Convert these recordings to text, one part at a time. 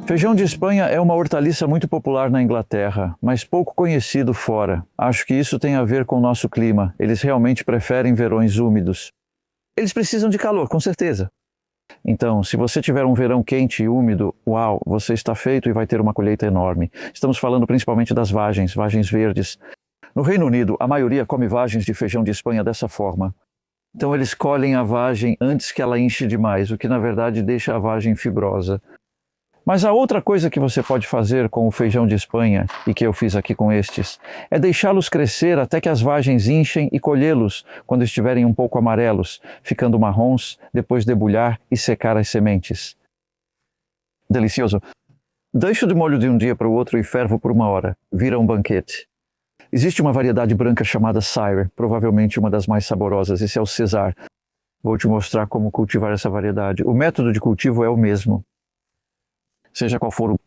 Feijão de Espanha é uma hortaliça muito popular na Inglaterra, mas pouco conhecido fora. Acho que isso tem a ver com o nosso clima. Eles realmente preferem verões úmidos. Eles precisam de calor, com certeza. Então, se você tiver um verão quente e úmido, uau, você está feito e vai ter uma colheita enorme. Estamos falando principalmente das vagens verdes. No Reino Unido, a maioria come vagens de feijão de Espanha dessa forma. Então eles colhem a vagem antes que ela enche demais, o que na verdade deixa a vagem fibrosa. Mas a outra coisa que você pode fazer com o feijão de Espanha, e que eu fiz aqui com estes, é deixá-los crescer até que as vagens inchem e colhê-los quando estiverem um pouco amarelos, ficando marrons, depois debulhar e secar as sementes. Delicioso! Deixo de molho de um dia para o outro e fervo por 1 hora. Vira um banquete. Existe uma variedade branca chamada Syrah, provavelmente uma das mais saborosas. Esse é o César. Vou te mostrar como cultivar essa variedade. O método de cultivo é o mesmo. Seja qual for o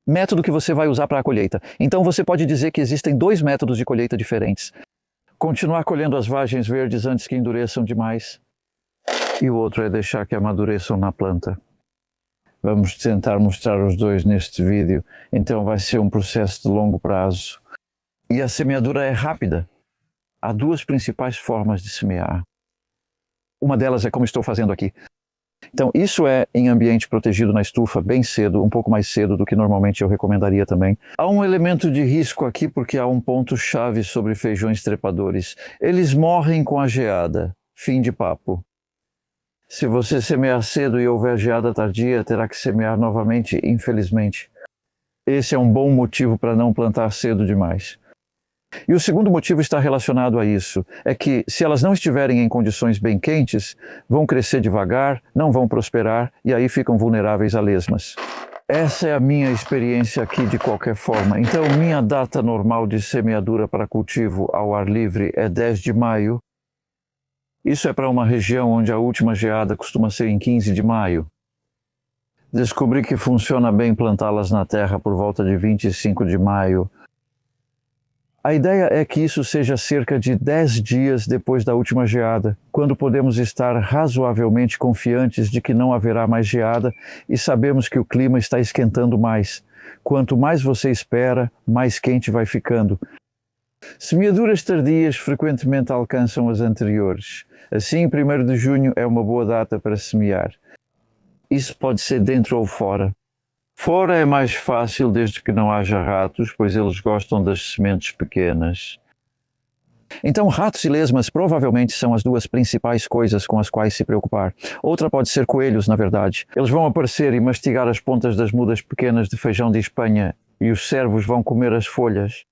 método que você vai usar para a colheita. Então você pode dizer que existem 2 métodos de colheita diferentes. Continuar colhendo as vagens verdes antes que endureçam demais. E o outro é deixar que amadureçam na planta. Vamos tentar mostrar os 2 neste vídeo. Então vai ser um processo de longo prazo. E a semeadura é rápida. Há 2 principais formas de semear. Uma delas é como estou fazendo aqui. Então, isso é em ambiente protegido na estufa, bem cedo, um pouco mais cedo do que normalmente eu recomendaria também. Há um elemento de risco aqui porque há um ponto-chave sobre feijões trepadores. Eles morrem com a geada. Fim de papo. Se você semear cedo e houver geada tardia, terá que semear novamente, infelizmente. Esse é um bom motivo para não plantar cedo demais. E o segundo motivo está relacionado a isso, é que se elas não estiverem em condições bem quentes, vão crescer devagar, não vão prosperar e aí ficam vulneráveis a lesmas. Essa é a minha experiência aqui de qualquer forma. Então minha data normal de semeadura para cultivo ao ar livre é 10 de maio. Isso é para uma região onde a última geada costuma ser em 15 de maio. Descobri que funciona bem plantá-las na terra por volta de 25 de maio. A ideia é que isso seja cerca de 10 dias depois da última geada, quando podemos estar razoavelmente confiantes de que não haverá mais geada e sabemos que o clima está esquentando mais. Quanto mais você espera, mais quente vai ficando. Semeaduras tardias frequentemente alcançam as anteriores. Assim, 1º de junho é uma boa data para semear. Isso pode ser dentro ou fora. Fora é mais fácil desde que não haja ratos, pois eles gostam das sementes pequenas. Então, ratos e lesmas provavelmente são as 2 principais coisas com as quais se preocupar. Outra pode ser coelhos, na verdade. Eles vão aparecer e mastigar as pontas das mudas pequenas de feijão de Espanha e os cervos vão comer as folhas.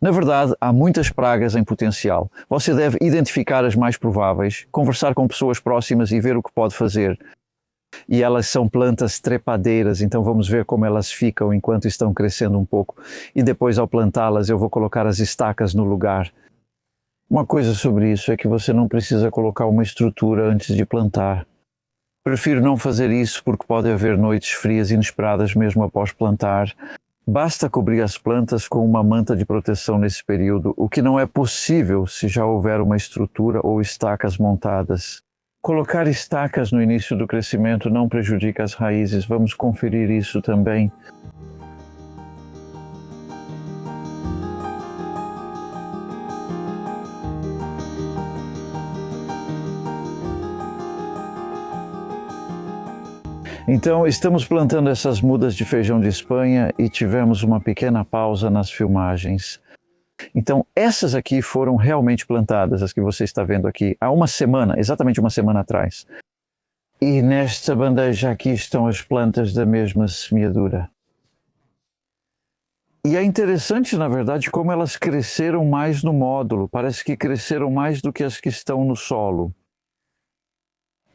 Na verdade, há muitas pragas em potencial. Você deve identificar as mais prováveis, conversar com pessoas próximas e ver o que pode fazer. E elas são plantas trepadeiras, então vamos ver como elas ficam enquanto estão crescendo um pouco. E depois, ao plantá-las, eu vou colocar as estacas no lugar. Uma coisa sobre isso é que você não precisa colocar uma estrutura antes de plantar. Prefiro não fazer isso porque pode haver noites frias inesperadas mesmo após plantar. Basta cobrir as plantas com uma manta de proteção nesse período, o que não é possível se já houver uma estrutura ou estacas montadas. Colocar estacas no início do crescimento não prejudica as raízes. Vamos conferir isso também. Então, estamos plantando essas mudas de feijão de Espanha e tivemos uma pequena pausa nas filmagens. Então, essas aqui foram realmente plantadas, as que você está vendo aqui, há 1 semana, exatamente 1 semana atrás. E nesta bandeja aqui estão as plantas da mesma semeadura. E é interessante, na verdade, como elas cresceram mais no módulo. Parece que cresceram mais do que as que estão no solo.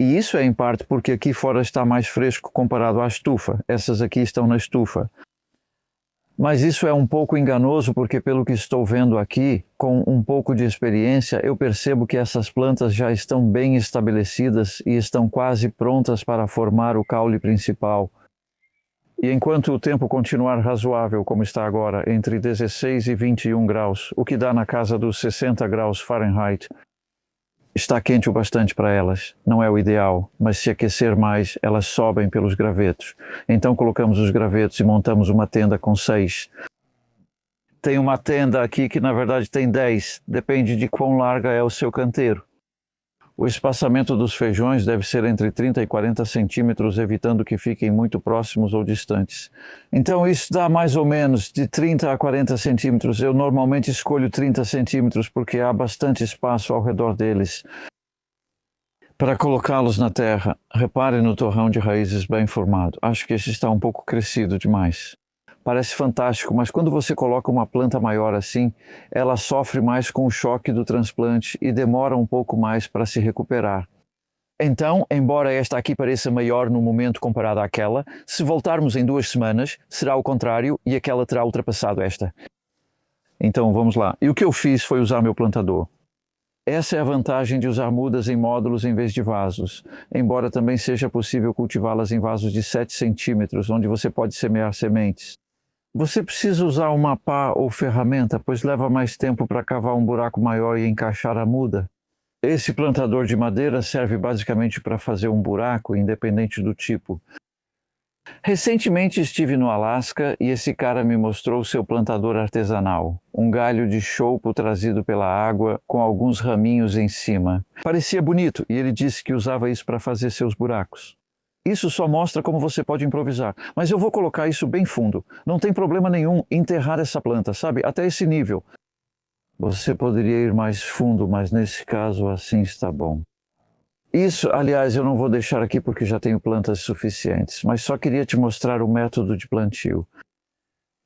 E isso é em parte porque aqui fora está mais fresco comparado à estufa. Essas aqui estão na estufa. Mas isso é um pouco enganoso porque, pelo que estou vendo aqui, com um pouco de experiência, eu percebo que essas plantas já estão bem estabelecidas e estão quase prontas para formar o caule principal. E enquanto o tempo continuar razoável, como está agora, entre 16 e 21 graus, o que dá na casa dos 60 graus Fahrenheit, Está quente o bastante para elas. Não é o ideal, mas se aquecer mais, elas sobem pelos gravetos. Então colocamos os gravetos e montamos uma tenda com 6. Tem uma tenda aqui que na verdade tem 10, depende de quão larga é o seu canteiro. O espaçamento dos feijões deve ser entre 30 e 40 centímetros, evitando que fiquem muito próximos ou distantes. Então isso dá mais ou menos de 30 a 40 centímetros. Eu normalmente escolho 30 centímetros porque há bastante espaço ao redor deles. Para colocá-los na terra, repare no torrão de raízes bem formado. Acho que esse está um pouco crescido demais. Parece fantástico, mas quando você coloca uma planta maior assim, ela sofre mais com o choque do transplante e demora um pouco mais para se recuperar. Então, embora esta aqui pareça maior no momento comparada àquela, se voltarmos em 2 semanas, será o contrário e aquela terá ultrapassado esta. Então, vamos lá. E o que eu fiz foi usar meu plantador. Essa é a vantagem de usar mudas em módulos em vez de vasos, embora também seja possível cultivá-las em vasos de 7 centímetros, onde você pode semear sementes. Você precisa usar uma pá ou ferramenta, pois leva mais tempo para cavar um buraco maior e encaixar a muda. Esse plantador de madeira serve basicamente para fazer um buraco, independente do tipo. Recentemente estive no Alasca e esse cara me mostrou seu plantador artesanal, um galho de choupo trazido pela água com alguns raminhos em cima. Parecia bonito e ele disse que usava isso para fazer seus buracos. Isso só mostra como você pode improvisar, mas eu vou colocar isso bem fundo. Não tem problema nenhum enterrar essa planta, sabe? Até esse nível. Você poderia ir mais fundo, mas nesse caso assim está bom. Isso, aliás, eu não vou deixar aqui porque já tenho plantas suficientes, mas só queria te mostrar o método de plantio.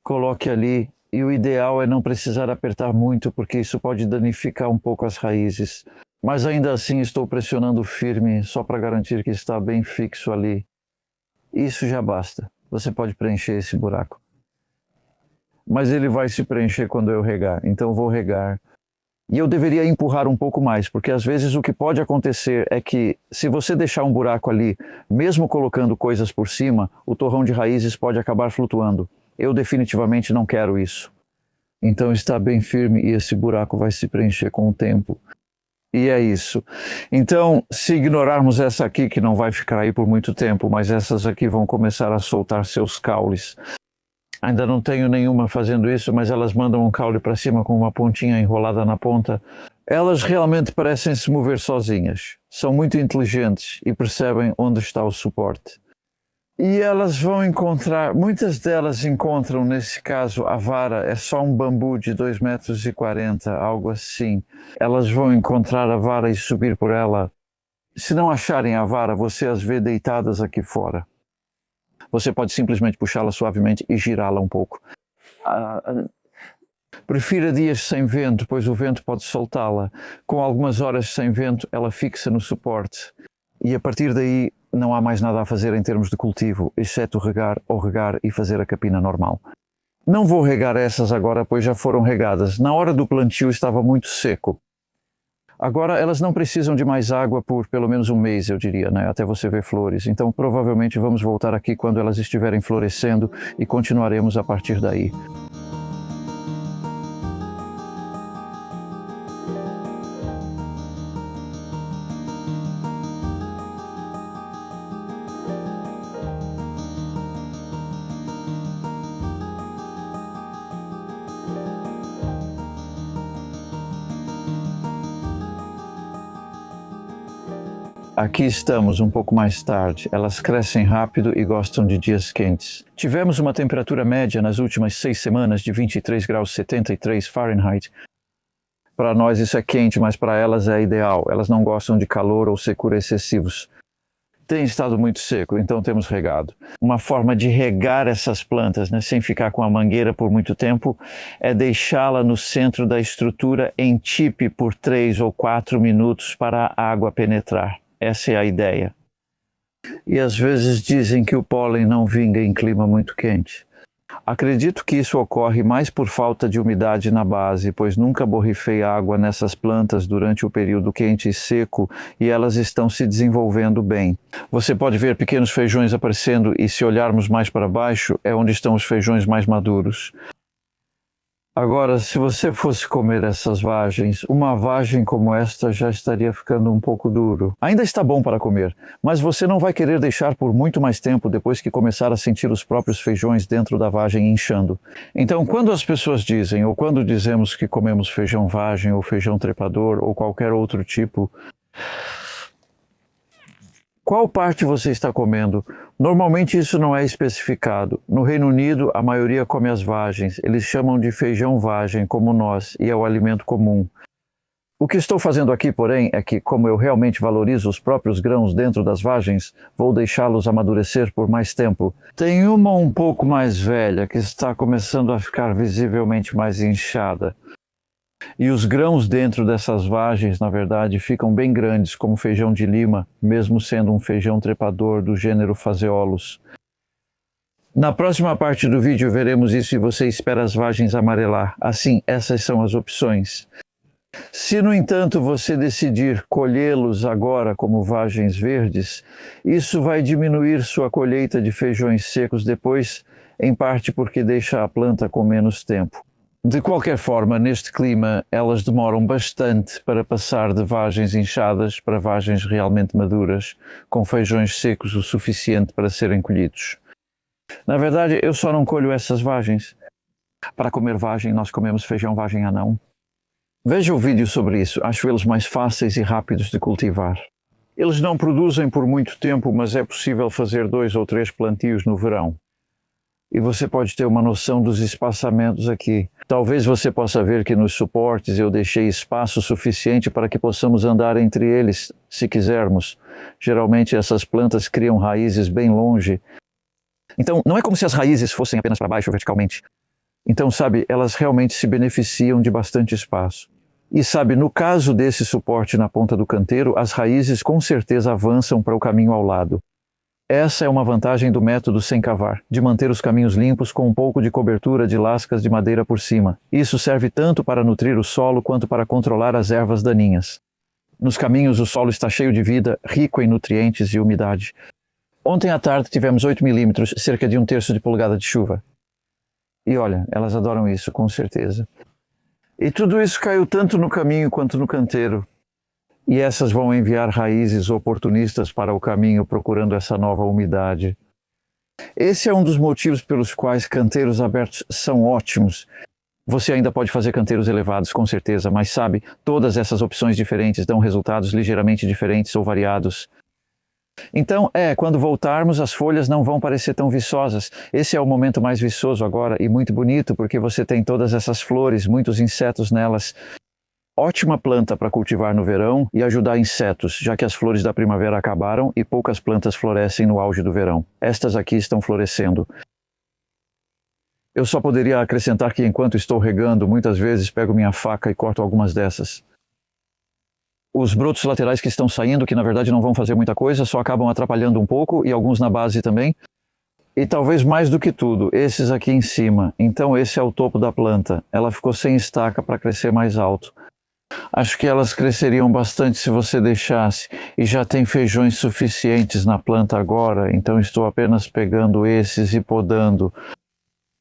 Coloque ali e o ideal é não precisar apertar muito porque isso pode danificar um pouco as raízes. Mas ainda assim estou pressionando firme só para garantir que está bem fixo ali. Isso já basta. Você pode preencher esse buraco. Mas ele vai se preencher quando eu regar, então vou regar. E eu deveria empurrar um pouco mais, porque às vezes o que pode acontecer é que se você deixar um buraco ali, mesmo colocando coisas por cima, o torrão de raízes pode acabar flutuando. Eu definitivamente não quero isso. Então está bem firme e esse buraco vai se preencher com o tempo. E é isso. Então, se ignorarmos essa aqui, que não vai ficar aí por muito tempo, mas essas aqui vão começar a soltar seus caules. Ainda não tenho nenhuma fazendo isso, mas elas mandam um caule para cima com uma pontinha enrolada na ponta. Elas realmente parecem se mover sozinhas. São muito inteligentes e percebem onde está o suporte. E elas vão encontrar, muitas delas encontram, nesse caso, a vara, é só um bambu de 2,40 metros, algo assim. Elas vão encontrar a vara e subir por ela. Se não acharem a vara, você as vê deitadas aqui fora. Você pode simplesmente puxá-la suavemente e girá-la um pouco. Prefira dias sem vento, pois o vento pode soltá-la. Com algumas horas sem vento, ela fixa no suporte. E a partir daí, não há mais nada a fazer em termos de cultivo, exceto regar e fazer a capina normal. Não vou regar essas agora, pois já foram regadas. Na hora do plantio estava muito seco. Agora elas não precisam de mais água por pelo menos um mês, eu diria, né? Até você ver flores. Então provavelmente vamos voltar aqui quando elas estiverem florescendo e continuaremos a partir daí. Aqui estamos, um pouco mais tarde. Elas crescem rápido e gostam de dias quentes. Tivemos uma temperatura média nas últimas 6 semanas de 23 graus 73 Fahrenheit. Para nós isso é quente, mas para elas é ideal. Elas não gostam de calor ou secura excessivos. Tem estado muito seco, então temos regado. Uma forma de regar essas plantas, né, sem ficar com a mangueira por muito tempo, é deixá-la no centro da estrutura em tipe por 3 ou 4 minutos para a água penetrar. Essa é a ideia. E às vezes dizem que o pólen não vinga em clima muito quente. Acredito que isso ocorre mais por falta de umidade na base, pois nunca borrifei água nessas plantas durante o período quente e seco e elas estão se desenvolvendo bem. Você pode ver pequenos feijões aparecendo e se olharmos mais para baixo é onde estão os feijões mais maduros. Agora, se você fosse comer essas vagens, uma vagem como esta já estaria ficando um pouco duro. Ainda está bom para comer, mas você não vai querer deixar por muito mais tempo depois que começar a sentir os próprios feijões dentro da vagem inchando. Então, quando as pessoas dizem, ou quando dizemos que comemos feijão vagem, ou feijão trepador, ou qualquer outro tipo, qual parte você está comendo? Normalmente isso não é especificado. No Reino Unido, a maioria come as vagens. Eles chamam de feijão vagem, como nós, e é o alimento comum. O que estou fazendo aqui, porém, é que, como eu realmente valorizo os próprios grãos dentro das vagens, vou deixá-los amadurecer por mais tempo. Tem uma um pouco mais velha, que está começando a ficar visivelmente mais inchada. E os grãos dentro dessas vagens, na verdade, ficam bem grandes, como feijão de lima, mesmo sendo um feijão trepador do gênero Phaseolus. Na próxima parte do vídeo veremos isso e você espera as vagens amarelar. Assim, essas são as opções. Se, no entanto, você decidir colhê-los agora como vagens verdes, isso vai diminuir sua colheita de feijões secos depois, em parte porque deixa a planta com menos tempo. De qualquer forma, neste clima, elas demoram bastante para passar de vagens inchadas para vagens realmente maduras, com feijões secos o suficiente para serem colhidos. Na verdade, eu só não colho essas vagens. Para comer vagem, nós comemos feijão vagem anão. Veja o vídeo sobre isso, acho eles mais fáceis e rápidos de cultivar. Eles não produzem por muito tempo, mas é possível fazer 2 ou 3 plantios no verão. E você pode ter uma noção dos espaçamentos aqui. Talvez você possa ver que nos suportes eu deixei espaço suficiente para que possamos andar entre eles, se quisermos. Geralmente essas plantas criam raízes bem longe. Então, não é como se as raízes fossem apenas para baixo verticalmente. Então, sabe, elas realmente se beneficiam de bastante espaço. E sabe, no caso desse suporte na ponta do canteiro, as raízes com certeza avançam para o caminho ao lado. Essa é uma vantagem do método sem cavar, de manter os caminhos limpos com um pouco de cobertura de lascas de madeira por cima. Isso serve tanto para nutrir o solo quanto para controlar as ervas daninhas. Nos caminhos o solo está cheio de vida, rico em nutrientes e umidade. Ontem à tarde tivemos 8 milímetros, cerca de 1/3 de polegada de chuva. E olha, elas adoram isso, com certeza. E tudo isso caiu tanto no caminho quanto no canteiro. E essas vão enviar raízes oportunistas para o caminho procurando essa nova umidade. Esse é um dos motivos pelos quais canteiros abertos são ótimos. Você ainda pode fazer canteiros elevados, com certeza, mas sabe, todas essas opções diferentes dão resultados ligeiramente diferentes ou variados. Então, quando voltarmos, as folhas não vão parecer tão viçosas. Esse é o momento mais viçoso agora e muito bonito, porque você tem todas essas flores, muitos insetos nelas. Ótima planta para cultivar no verão e ajudar insetos, já que as flores da primavera acabaram e poucas plantas florescem no auge do verão. Estas aqui estão florescendo. Eu só poderia acrescentar que enquanto estou regando, muitas vezes pego minha faca e corto algumas dessas. Os brotos laterais que estão saindo, que na verdade não vão fazer muita coisa, só acabam atrapalhando um pouco, e alguns na base também. E talvez mais do que tudo, esses aqui em cima. Então esse é o topo da planta. Ela ficou sem estaca para crescer mais alto. Acho que elas cresceriam bastante se você deixasse, e já tem feijões suficientes na planta agora, então estou apenas pegando esses e podando.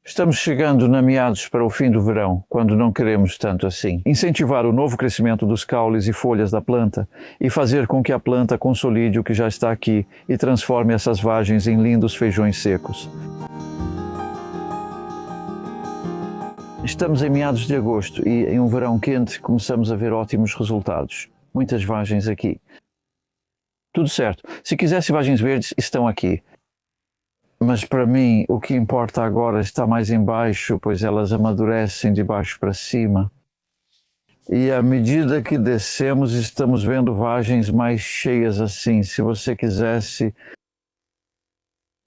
Estamos chegando na meados para o fim do verão, quando não queremos tanto assim. Incentivar o novo crescimento dos caules e folhas da planta e fazer com que a planta consolide o que já está aqui e transforme essas vagens em lindos feijões secos. Estamos em meados de agosto e em um verão quente começamos a ver ótimos resultados. Muitas vagens aqui. Tudo certo. Se quisesse vagens verdes, estão aqui. Mas para mim, o que importa agora está mais embaixo, pois elas amadurecem de baixo para cima. E à medida que descemos, estamos vendo vagens mais cheias assim. Se você quisesse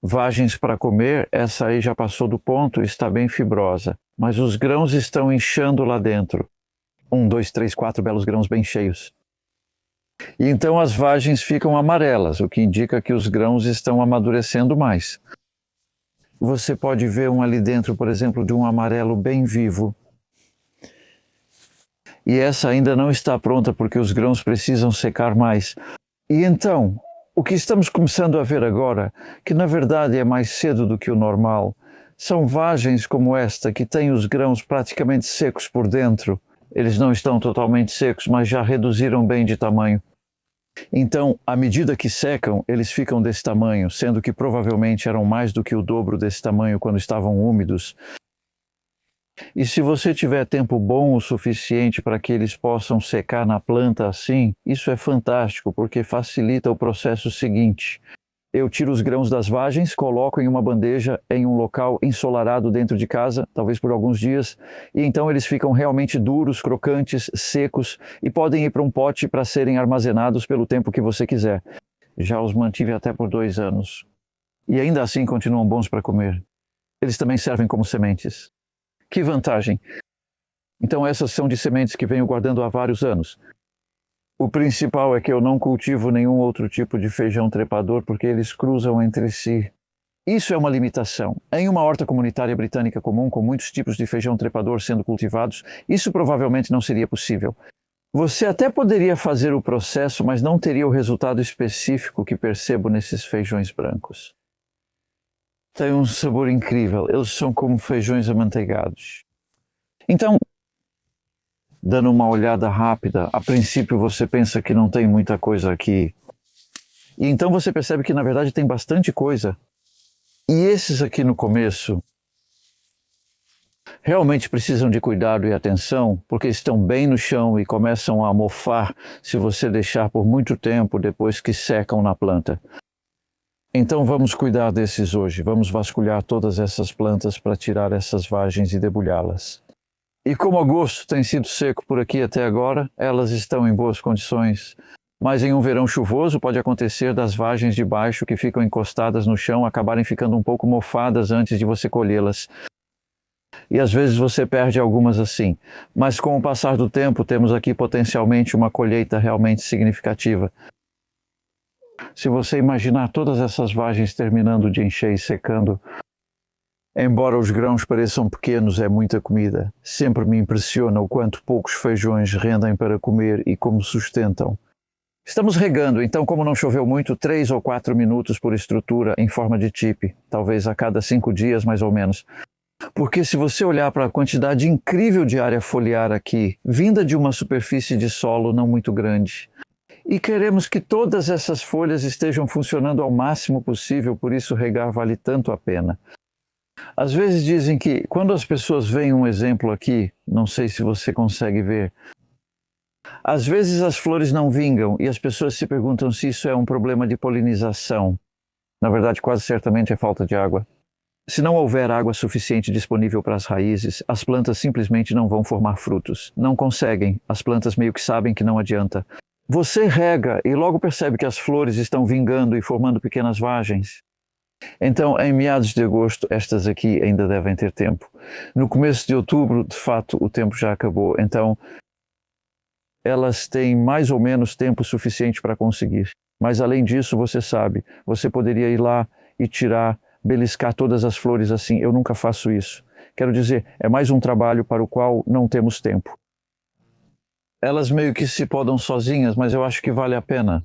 vagens para comer, essa aí já passou do ponto e está bem fibrosa. Mas os grãos estão inchando lá dentro. 1, 2, 3, 4 belos grãos bem cheios. E então as vagens ficam amarelas, o que indica que os grãos estão amadurecendo mais. Você pode ver um ali dentro, por exemplo, de um amarelo bem vivo. E essa ainda não está pronta porque os grãos precisam secar mais. E então, o que estamos começando a ver agora, que na verdade é mais cedo do que o normal, São vagens como esta, que têm os grãos praticamente secos por dentro. Eles não estão totalmente secos, mas já reduziram bem de tamanho. Então, à medida que secam, eles ficam desse tamanho, sendo que provavelmente eram mais do que o dobro desse tamanho quando estavam úmidos. E se você tiver tempo bom o suficiente para que eles possam secar na planta assim, isso é fantástico, porque facilita o processo seguinte. Eu tiro os grãos das vagens, coloco em uma bandeja em um local ensolarado dentro de casa, talvez por alguns dias, e então eles ficam realmente duros, crocantes, secos e podem ir para um pote para serem armazenados pelo tempo que você quiser. Já os mantive até por 2 anos. E ainda assim continuam bons para comer. Eles também servem como sementes. Que vantagem! Então essas são de sementes que venho guardando há vários anos. O principal é que eu não cultivo nenhum outro tipo de feijão trepador porque eles cruzam entre si. Isso é uma limitação. Em uma horta comunitária britânica comum, com muitos tipos de feijão trepador sendo cultivados, isso provavelmente não seria possível. Você até poderia fazer o processo, mas não teria o resultado específico que percebo nesses feijões brancos. Tem um sabor incrível, eles são como feijões amanteigados. Então, dando uma olhada rápida, a princípio você pensa que não tem muita coisa aqui. E então você percebe que na verdade tem bastante coisa. E esses aqui no começo realmente precisam de cuidado e atenção, porque estão bem no chão e começam a mofar se você deixar por muito tempo depois que secam na planta. Então vamos cuidar desses hoje, vamos vasculhar todas essas plantas para tirar essas vagens e debulhá-las. E como agosto tem sido seco por aqui até agora, elas estão em boas condições. Mas em um verão chuvoso pode acontecer das vagens de baixo que ficam encostadas no chão acabarem ficando um pouco mofadas antes de você colhê-las. E às vezes você perde algumas assim. Mas com o passar do tempo temos aqui potencialmente uma colheita realmente significativa. Se você imaginar todas essas vagens terminando de encher e secando, embora os grãos pareçam pequenos, é muita comida. Sempre me impressiona o quanto poucos feijões rendem para comer e como sustentam. Estamos regando, então como não choveu muito, 3 ou 4 minutos por estrutura em forma de tipe, talvez a cada 5 dias mais ou menos. Porque se você olhar para a quantidade incrível de área foliar aqui, vinda de uma superfície de solo não muito grande, e queremos que todas essas folhas estejam funcionando ao máximo possível, por isso regar vale tanto a pena. Às vezes dizem que, quando as pessoas veem um exemplo aqui, não sei se você consegue ver, às vezes as flores não vingam e as pessoas se perguntam se isso é um problema de polinização. Na verdade, quase certamente é falta de água. Se não houver água suficiente disponível para as raízes, as plantas simplesmente não vão formar frutos. Não conseguem, as plantas meio que sabem que não adianta. Você rega e logo percebe que as flores estão vingando e formando pequenas vagens. Então, em meados de agosto, estas aqui ainda devem ter tempo. No começo de outubro, de fato, o tempo já acabou. Então, elas têm mais ou menos tempo suficiente para conseguir. Mas, além disso, você sabe, você poderia ir lá e tirar, beliscar todas as flores assim. Eu nunca faço isso. Quero dizer, é mais um trabalho para o qual não temos tempo. Elas meio que se podam sozinhas, mas eu acho que vale a pena.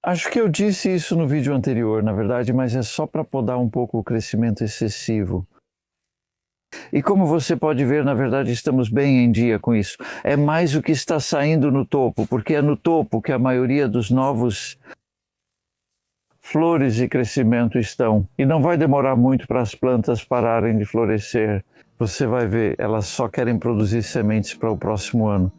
Acho que eu disse isso no vídeo anterior, na verdade, mas é só para podar um pouco o crescimento excessivo. E como você pode ver, na verdade, estamos bem em dia com isso. É mais o que está saindo no topo, porque é no topo que a maioria dos novos flores e crescimento estão. E não vai demorar muito para as plantas pararem de florescer. Você vai ver, elas só querem produzir sementes para o próximo ano.